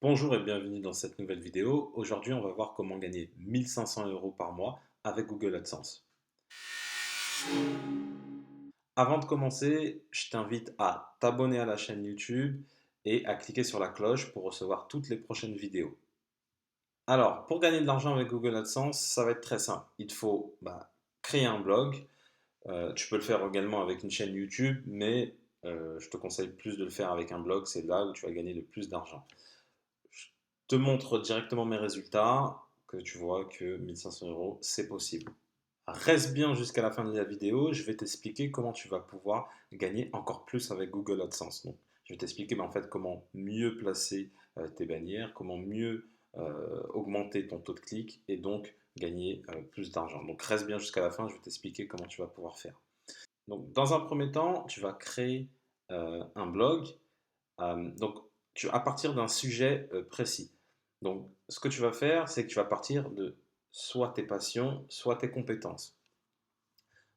Bonjour et bienvenue dans cette nouvelle vidéo. Aujourd'hui, on va voir comment gagner 1500 euros par mois avec Google AdSense. Avant de commencer, je t'invite à t'abonner à la chaîne YouTube et à cliquer sur la cloche pour recevoir toutes les prochaines vidéos. Alors, pour gagner de l'argent avec Google AdSense, ça va être très simple. Il te faut créer un blog. Tu peux le faire également avec une chaîne YouTube, mais je te conseille plus de le faire avec un blog. C'est là où tu vas gagner le plus d'argent. Je te montre directement mes résultats, que tu vois que 1500 euros, c'est possible. Reste bien jusqu'à la fin de la vidéo, je vais t'expliquer comment tu vas pouvoir gagner encore plus avec Google AdSense. Donc, je vais t'expliquer en fait comment mieux placer tes bannières, comment mieux augmenter ton taux de clic et donc gagner plus d'argent. Donc reste bien jusqu'à la fin, je vais t'expliquer comment tu vas pouvoir faire. Donc dans un premier temps, tu vas créer un blog donc, à partir d'un sujet précis. Donc, ce que tu vas faire, c'est que tu vas partir de soit tes passions, soit tes compétences.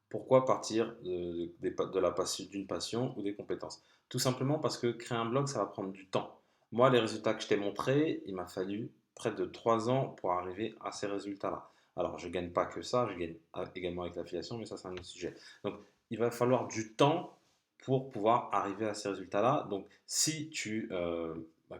Pourquoi partir d'une passion ou des compétences? Tout simplement parce que créer un blog, ça va prendre du temps. Moi, les résultats que je t'ai montrés, il m'a fallu près de 3 ans pour arriver à ces résultats-là. Alors, je ne gagne pas que ça, je gagne également avec l'affiliation, mais ça, c'est un autre sujet. Donc, il va falloir du temps pour pouvoir arriver à ces résultats-là. Donc, si tu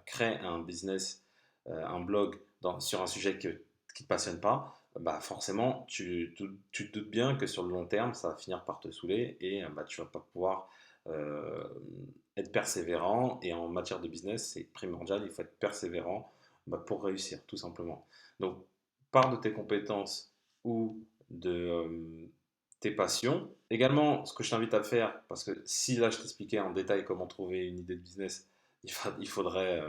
crées un business, un blog sur un sujet qui ne te passionne pas, bah forcément, tu te doutes bien que sur le long terme, ça va finir par te saouler et tu vas pas pouvoir euh, être persévérant. Et en matière de business, c'est primordial, il faut être persévérant pour réussir, tout simplement. Donc, pars de tes compétences ou de tes passions. Également, ce que je t'invite à faire, parce que si là je t'expliquais en détail comment trouver une idée de business, il faudrait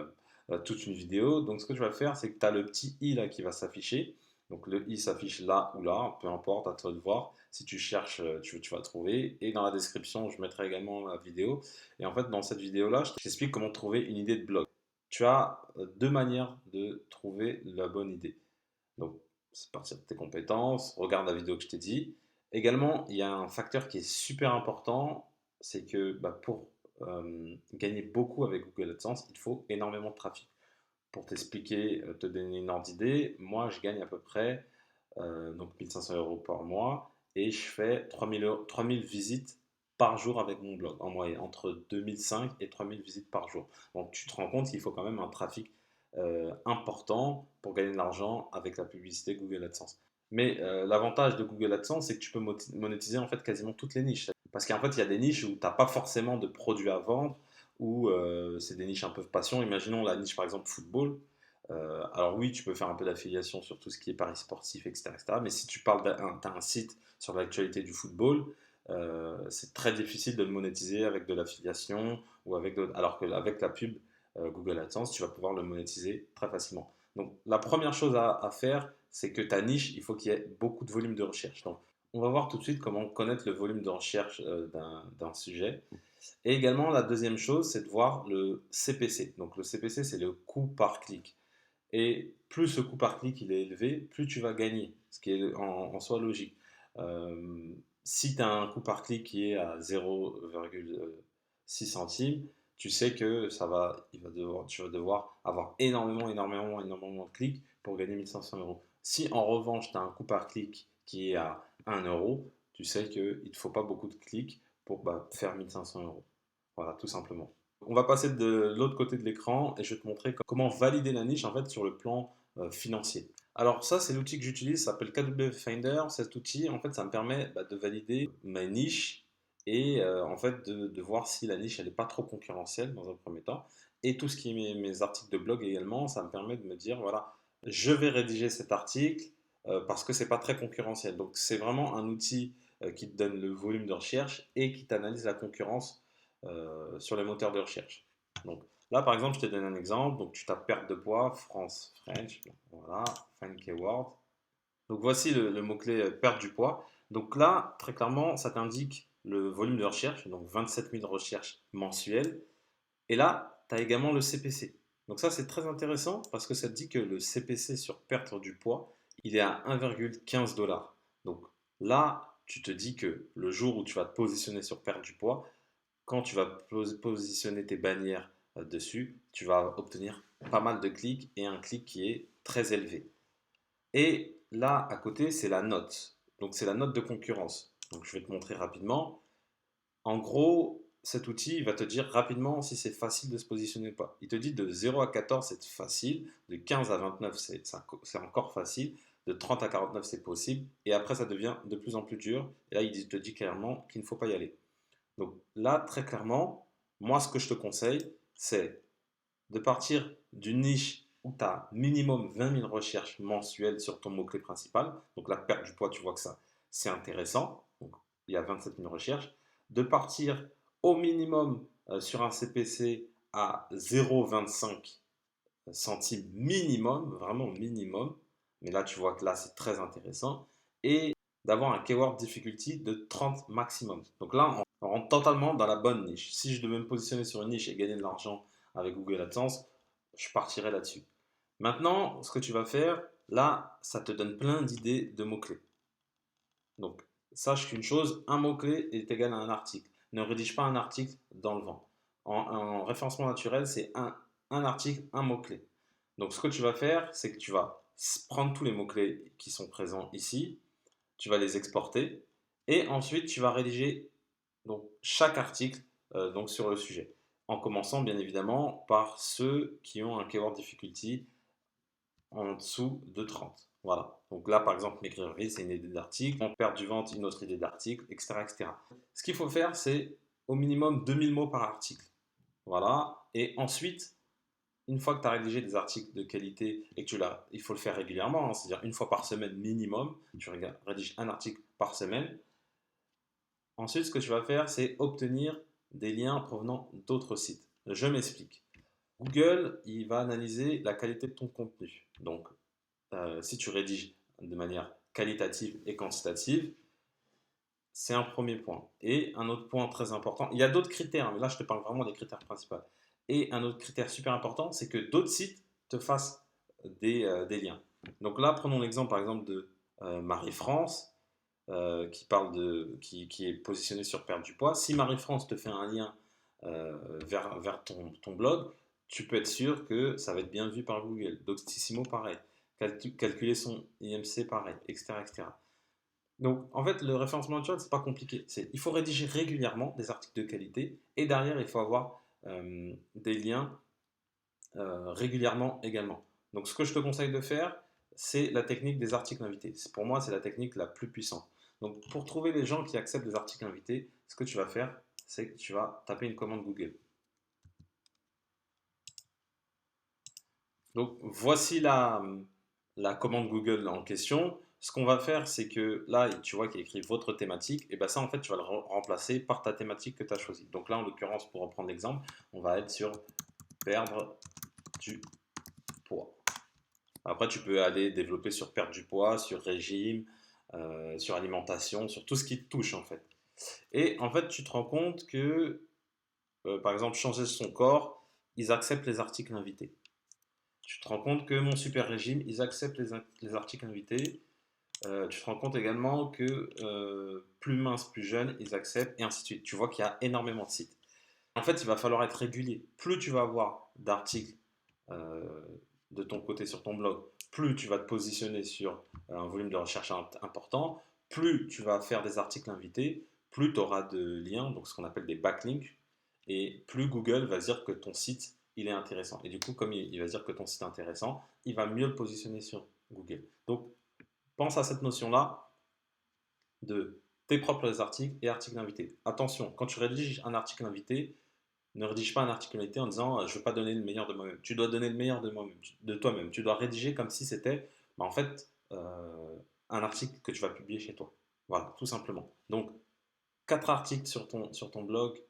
toute une vidéo. Donc, ce que tu vas faire, c'est que tu as le petit i là qui va s'afficher. Donc le i s'affiche là ou là, peu importe, à toi de voir. Si tu cherches, tu vas trouver. Et dans la description, je mettrai également la vidéo. Et en fait, dans cette vidéo-là, je t'explique comment trouver une idée de blog. Tu as deux manières de trouver la bonne idée. Donc, c'est partir de tes compétences, regarde la vidéo que je t'ai dit. Également, il y a un facteur qui est super important, c'est que pour gagner beaucoup avec Google AdSense, il faut énormément de trafic. Pour t'expliquer, te donner une ordre d'idée, moi je gagne à peu près donc 1500 euros par mois et je fais 3000 visites par jour avec mon blog en moyenne, entre 2005 et 3000 visites par jour. Donc tu te rends compte qu'il faut quand même un trafic important pour gagner de l'argent avec la publicité Google AdSense. Mais l'avantage de Google AdSense, c'est que tu peux monétiser en fait quasiment toutes les niches. Parce qu'en fait, il y a des niches où tu n'as pas forcément de produits à vendre, ou c'est des niches un peu passion. Imaginons la niche par exemple football. Alors oui, tu peux faire un peu d'affiliation sur tout ce qui est paris sportifs, etc., etc. Mais si tu parles d'un site sur l'actualité du football, c'est très difficile de le monétiser avec de l'affiliation ou avec d'autres. Alors qu'avec la pub Google AdSense, tu vas pouvoir le monétiser très facilement. Donc la première chose à faire, c'est que ta niche, il faut qu'il y ait beaucoup de volume de recherche. Donc on va voir tout de suite comment connaître le volume de recherche d'un sujet. Et également, la deuxième chose, c'est de voir le CPC. Donc le CPC, c'est le coût par clic. Et plus ce coût par clic il est élevé, plus tu vas gagner, ce qui est en soi logique. Euh, Si tu as un coût par clic qui est à 0,6 centimes, tu sais que tu vas devoir avoir énormément de clics pour gagner 1500 euros. Si en revanche tu as un coût par clic qui est à 1 euro, tu sais qu'il ne te faut pas beaucoup de clics pour faire 1500 euros. Voilà, tout simplement. On va passer de l'autre côté de l'écran et je vais te montrer comment valider la niche en fait sur le plan financier. Alors ça, c'est l'outil que j'utilise, ça s'appelle KW Finder. Cet outil, en fait, ça me permet de valider ma niche et en fait de voir si la niche elle n'est pas trop concurrentielle dans un premier temps. Et tout ce qui est mes articles de blog également, ça me permet de me dire voilà, je vais rédiger cet article parce que c'est pas très concurrentiel. Donc c'est vraiment un outil qui te donne le volume de recherche et qui t'analyse la concurrence sur les moteurs de recherche. Donc là, par exemple, je te donne un exemple. Donc tu tapes perte de poids, France, French, voilà, find keyword. Donc voici le mot-clé perte du poids. Donc là, très clairement, ça t'indique le volume de recherche, donc 27 000 recherches mensuelles. Et là, tu as également le CPC. Donc ça, c'est très intéressant parce que ça te dit que le CPC sur perte du poids, il est à 1,15 $. Donc là, tu te dis que le jour où tu vas te positionner sur perte du poids, quand tu vas positionner tes bannières dessus, tu vas obtenir pas mal de clics et un clic qui est très élevé. Et là, à côté, c'est la note. Donc, c'est la note de concurrence. Donc, je vais te montrer rapidement. En gros, cet outil va te dire rapidement si c'est facile de se positionner ou pas. Il te dit de 0 à 14, c'est facile. De 15 à 29, c'est encore facile. De 30 à 49, c'est possible. Et après, ça devient de plus en plus dur. Et là, il te dit clairement qu'il ne faut pas y aller. Donc là, très clairement, moi, ce que je te conseille, c'est de partir d'une niche où tu as minimum 20 000 recherches mensuelles sur ton mot-clé principal. Donc la perte du poids, tu vois que ça, c'est intéressant. Donc il y a 27 000 recherches. De partir au minimum sur un CPC à 0,25 centimes minimum, vraiment minimum. Mais là, tu vois que là, c'est très intéressant. Et d'avoir un keyword difficulty de 30 maximum. Donc là, on rentre totalement dans la bonne niche. Si je devais me positionner sur une niche et gagner de l'argent avec Google AdSense, je partirais là-dessus. Maintenant, ce que tu vas faire, là, ça te donne plein d'idées de mots-clés. Donc, sache qu'une chose, un mot-clé est égal à un article. Ne rédige pas un article dans le vent. En référencement naturel, c'est un article, un mot-clé. Donc, ce que tu vas faire, c'est que tu vas prendre tous les mots-clés qui sont présents ici, tu vas les exporter, et ensuite, tu vas rédiger donc, chaque article donc, sur le sujet. En commençant, bien évidemment, par ceux qui ont un keyword difficulty en dessous de 30. Voilà. Donc là, par exemple, m'écrire c'est une idée d'article. En perte du ventre, une autre idée d'article, etc., etc. Ce qu'il faut faire, c'est au minimum 2000 mots par article. Voilà. Et ensuite, une fois que tu as rédigé des articles de qualité et que il faut le faire régulièrement, hein, c'est-à-dire une fois par semaine minimum, tu rédiges un article par semaine. Ensuite, ce que tu vas faire, c'est obtenir des liens provenant d'autres sites. Je m'explique. Google, il va analyser la qualité de ton contenu. Donc, si tu rédiges de manière qualitative et quantitative, c'est un premier point. Et un autre point très important, il y a d'autres critères, mais là je te parle vraiment des critères principaux. Et un autre critère super important, c'est que d'autres sites te fassent des liens. Donc là, prenons l'exemple par exemple de Marie-France, qui est positionné sur perte du poids. Si Marie-France te fait un lien vers ton blog, tu peux être sûr que ça va être bien vu par Google. Doctissimo, pareil. Calculer son IMC, pareil, etc., etc. Donc, en fait, le référencement naturel, c'est pas compliqué. Il faut rédiger régulièrement des articles de qualité et derrière, il faut avoir des liens régulièrement également. Donc, ce que je te conseille de faire, c'est la technique des articles invités. Pour moi, c'est la technique la plus puissante. Donc, pour trouver les gens qui acceptent des articles invités, ce que tu vas faire, c'est que tu vas taper une commande Google. Donc, voici la commande Google en question. Ce qu'on va faire, c'est que là, tu vois qu'il y a écrit votre thématique, et bien ça, en fait, tu vas le remplacer par ta thématique que tu as choisie. Donc là, en l'occurrence, pour reprendre l'exemple, on va être sur perdre du poids. Après, tu peux aller développer sur perdre du poids, sur régime, sur alimentation, sur tout ce qui te touche, en fait. Et en fait, tu te rends compte que, par exemple, changer son corps, ils acceptent les articles invités. Tu te rends compte que mon super régime, ils acceptent les articles invités. Tu te rends compte également que plus mince, plus jeune, ils acceptent, et ainsi de suite. Tu vois qu'il y a énormément de sites. En fait, il va falloir être régulier. Plus tu vas avoir d'articles euh, de ton côté sur ton blog, plus tu vas te positionner sur un volume de recherche important, plus tu vas faire des articles invités, plus tu auras de liens, donc ce qu'on appelle des backlinks, et plus Google va dire que ton site il est intéressant. Et du coup, comme il va dire que ton site est intéressant, il va mieux le positionner sur Google. Donc, pense à cette notion-là de tes propres articles et articles invités. Attention, quand tu rédiges un article invité, ne rédige pas un article invité en disant je ne veux pas donner le meilleur de moi-même. Tu dois donner le meilleur de toi-même. Tu dois rédiger comme si c'était en fait un article que tu vas publier chez toi. Voilà, tout simplement. Donc, 4 articles sur ton blog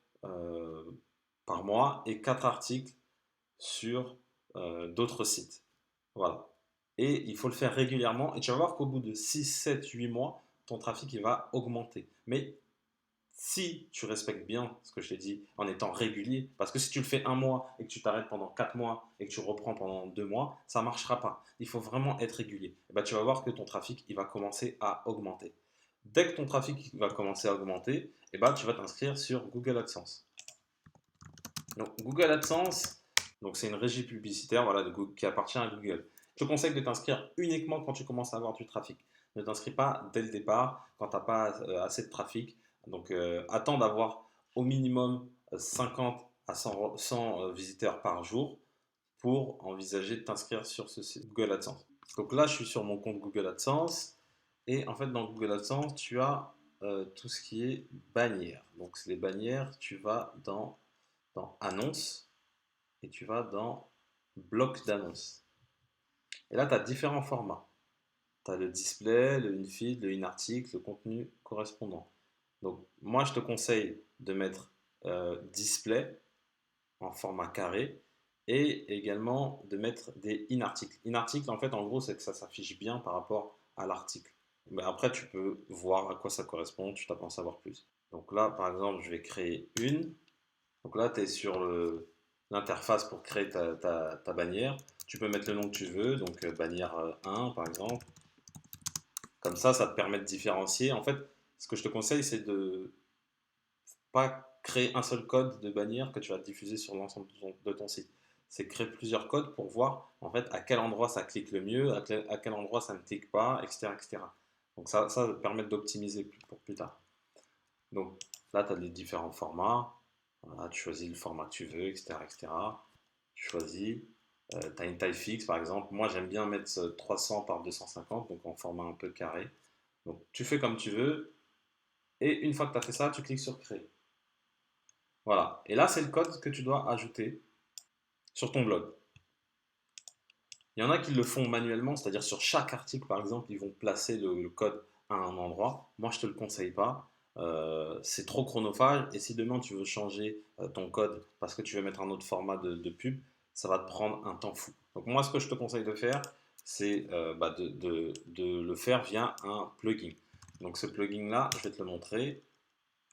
par mois et 4 articles sur d'autres sites. Voilà. Et il faut le faire régulièrement. Et tu vas voir qu'au bout de 6, 7, 8 mois, ton trafic il va augmenter. Mais si tu respectes bien ce que je t'ai dit en étant régulier, parce que si tu le fais un mois et que tu t'arrêtes pendant 4 mois et que tu reprends pendant 2 mois, ça ne marchera pas. Il faut vraiment être régulier. Et ben, tu vas voir que ton trafic il va commencer à augmenter. Dès que ton trafic va commencer à augmenter, et ben, tu vas t'inscrire sur Google AdSense. Donc, Google AdSense, Donc c'est une régie publicitaire voilà, qui appartient à Google. Je te conseille de t'inscrire uniquement quand tu commences à avoir du trafic. Ne t'inscris pas dès le départ quand tu n'as pas assez de trafic. Donc attends d'avoir au minimum 50 à 100 visiteurs par jour pour envisager de t'inscrire sur ce site Google AdSense. Donc là, je suis sur mon compte Google AdSense et en fait, dans Google AdSense, tu as tout ce qui est bannières. Donc, les bannières, tu vas dans Annonces et tu vas dans Bloc d'annonces. Et là, tu as différents formats. Tu as le display, le in-feed, le in-article, le contenu correspondant. Donc, moi, je te conseille de mettre display en format carré et également de mettre des in-articles. In-article, en fait, en gros, c'est que ça s'affiche bien par rapport à l'article. Mais après, tu peux voir à quoi ça correspond, tu t'apprends à savoir plus. Donc là, par exemple, je vais créer une. Donc là, tu es sur l'interface pour créer ta bannière. Tu peux mettre le nom que tu veux, donc bannière 1 par exemple. Comme ça te permet de différencier. En fait, ce que je te conseille, c'est de pas créer un seul code de bannière que tu vas diffuser sur l'ensemble de ton site. C'est créer plusieurs codes pour voir en fait à quel endroit ça clique le mieux, à quel endroit ça ne clique pas, etc. etc. Donc ça va te permettre d'optimiser pour plus tard. Donc là, tu as les différents formats. Voilà, tu choisis le format que tu veux, etc. etc. Tu choisis. Tu as une taille fixe par exemple. Moi, j'aime bien mettre 300 par 250, donc en format un peu carré. Donc tu fais comme tu veux. Et une fois que tu as fait ça, tu cliques sur créer. Voilà. Et là, c'est le code que tu dois ajouter sur ton blog. Il y en a qui le font manuellement, c'est-à-dire sur chaque article, par exemple, ils vont placer le code à un endroit. Moi, je ne te le conseille pas. C'est trop chronophage. Et si demain tu veux changer ton code parce que tu veux mettre un autre format de pub, ça va te prendre un temps fou. Donc moi, ce que je te conseille de faire, c'est de le faire via un plugin. Donc ce plugin-là, je vais te le montrer.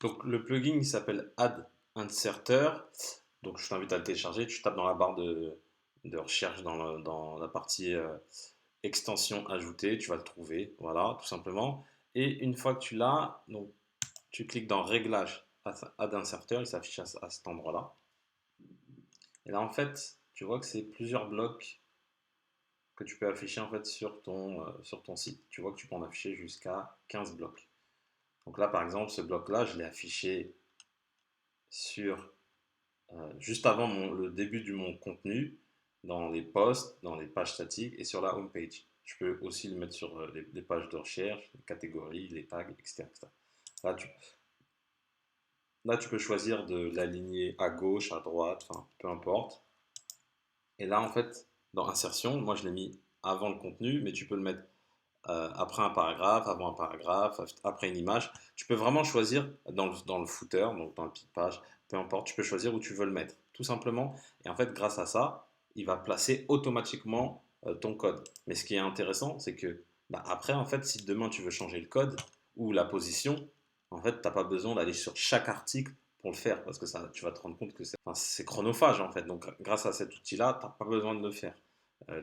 Donc le plugin, il s'appelle Ad Inserter. Donc je t'invite à le télécharger. Tu tapes dans la barre de recherche dans la partie extension ajoutée. Tu vas le trouver. Voilà, tout simplement. Et une fois que tu l'as, donc tu cliques dans Réglage Ad Inserter. Il s'affiche à cet endroit-là. Et là, en fait, tu vois que c'est plusieurs blocs que tu peux afficher en fait sur ton site. Tu vois que tu peux en afficher jusqu'à 15 blocs. Donc là, par exemple, ce bloc-là, je l'ai affiché sur juste avant le début de mon contenu, dans les posts, dans les pages statiques et sur la home page. Je peux aussi le mettre sur les pages de recherche, les catégories, les tags, etc. etc. Là, là, tu peux choisir de l'aligner à gauche, à droite, enfin, peu importe. Et là, en fait, dans insertion, moi, je l'ai mis avant le contenu, mais tu peux le mettre après un paragraphe, avant un paragraphe, après une image. Tu peux vraiment choisir dans le footer, donc dans le pied de page, peu importe, tu peux choisir où tu veux le mettre, tout simplement. Et en fait, grâce à ça, il va placer automatiquement ton code. Mais ce qui est intéressant, c'est que bah, après, en fait, si demain tu veux changer le code ou la position, en fait, tu n'as pas besoin d'aller sur chaque article pour le faire, parce que ça, tu vas te rendre compte que c'est chronophage, en fait. Donc, grâce à cet outil-là, tu n'as pas besoin de le faire.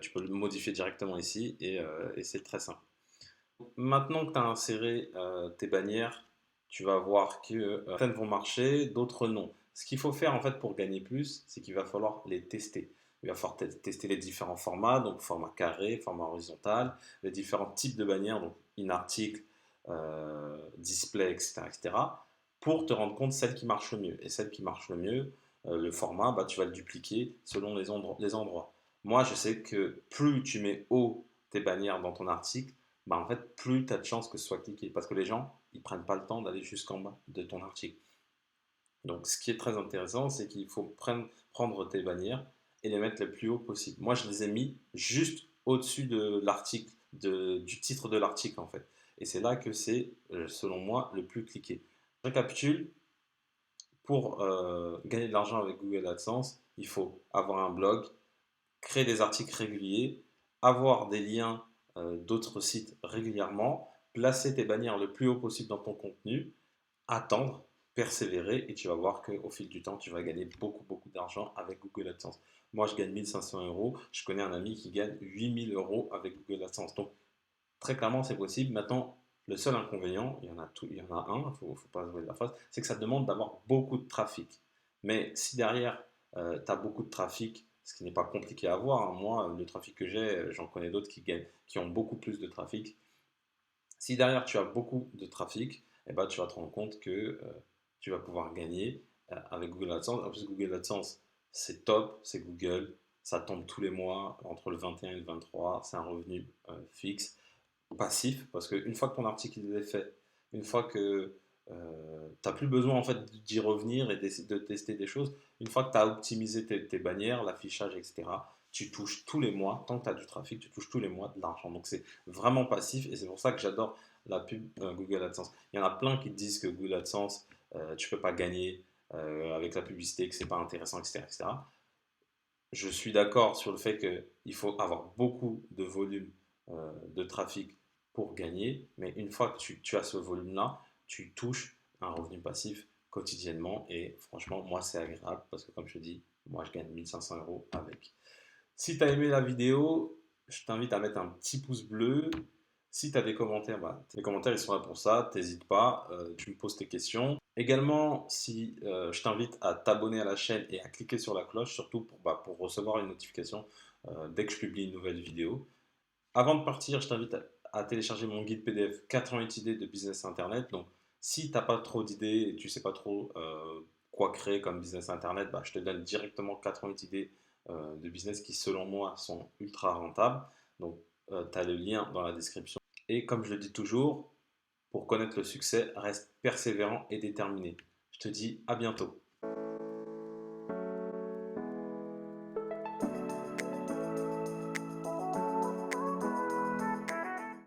Tu peux le modifier directement ici et c'est très simple. Maintenant que tu as inséré tes bannières, tu vas voir que certaines vont marcher, d'autres non. Ce qu'il faut faire en fait pour gagner plus, c'est qu'il va falloir les tester. Il va falloir tester les différents formats, donc format carré, format horizontal, les différents types de bannières, donc in-article, display, etc., etc., pour te rendre compte celle qui marche le mieux. Et celle qui marche le mieux, le format, bah, tu vas le dupliquer selon les endroits. Moi, je sais que plus tu mets haut tes bannières dans ton article, bah en fait, plus tu as de chances que ce soit cliqué. Parce que les gens, ils prennent pas le temps d'aller jusqu'en bas de ton article. Donc, ce qui est très intéressant, c'est qu'il faut prendre tes bannières et les mettre le plus haut possible. Moi, je les ai mis juste au-dessus de l'article, du titre de l'article, en fait. Et c'est là que c'est, selon moi, le plus cliqué. Je récapitule, pour gagner de l'argent avec Google AdSense, il faut avoir un blog, créer des articles réguliers, avoir des liens d'autres sites régulièrement, placer tes bannières le plus haut possible dans ton contenu, attendre, persévérer et tu vas voir qu'au fil du temps, tu vas gagner beaucoup, beaucoup d'argent avec Google AdSense. Moi, je gagne 1500 euros. Je connais un ami qui gagne 8000 euros avec Google AdSense. Donc, très clairement, c'est possible. Maintenant, le seul inconvénient, il y en a un, il ne faut pas jouer de la face, c'est que ça demande d'avoir beaucoup de trafic. Mais si derrière, tu as beaucoup de trafic ce qui n'est pas compliqué à avoir, hein. Moi, le trafic que j'ai, j'en connais d'autres qui ont beaucoup plus de trafic. Si derrière tu as beaucoup de trafic, eh ben, tu vas te rendre compte que tu vas pouvoir gagner avec Google AdSense. En plus, Google AdSense, c'est top, c'est Google, ça tombe tous les mois entre le 21 et le 23, c'est un revenu fixe, passif, parce qu'une fois que ton article il est fait, une fois que tu n'as plus besoin en fait d'y revenir et d'essayer de tester des choses, une fois que tu as optimisé tes bannières, l'affichage, etc., tu touches tous les mois, tant que tu as du trafic, tu touches tous les mois de l'argent. Donc c'est vraiment passif et c'est pour ça que j'adore la pub Google AdSense. Il y en a plein qui te disent que Google AdSense, tu peux pas gagner avec la publicité, que c'est pas intéressant, etc., etc. Je suis d'accord sur le fait qu'il faut avoir beaucoup de volume de trafic pour gagner, mais une fois que tu as ce volume-là, tu touches un revenu passif quotidiennement et franchement, moi, c'est agréable parce que comme je te dis, moi, je gagne 1500 euros avec. Si tu as aimé la vidéo, je t'invite à mettre un petit pouce bleu. Si tu as des commentaires, bah, les commentaires ils sont là pour ça, t'hésites pas, tu me poses tes questions. Également, si je t'invite à t'abonner à la chaîne et à cliquer sur la cloche, surtout pour recevoir une notification dès que je publie une nouvelle vidéo. Avant de partir, je t'invite à télécharger mon guide PDF 88 idées de business internet. Donc, si tu n'as pas trop d'idées et tu ne sais pas trop quoi créer comme business internet, bah, je te donne directement 88 idées de business qui, selon moi, sont ultra rentables. Donc, tu as le lien dans la description. Et comme je le dis toujours, pour connaître le succès, reste persévérant et déterminé. Je te dis à bientôt.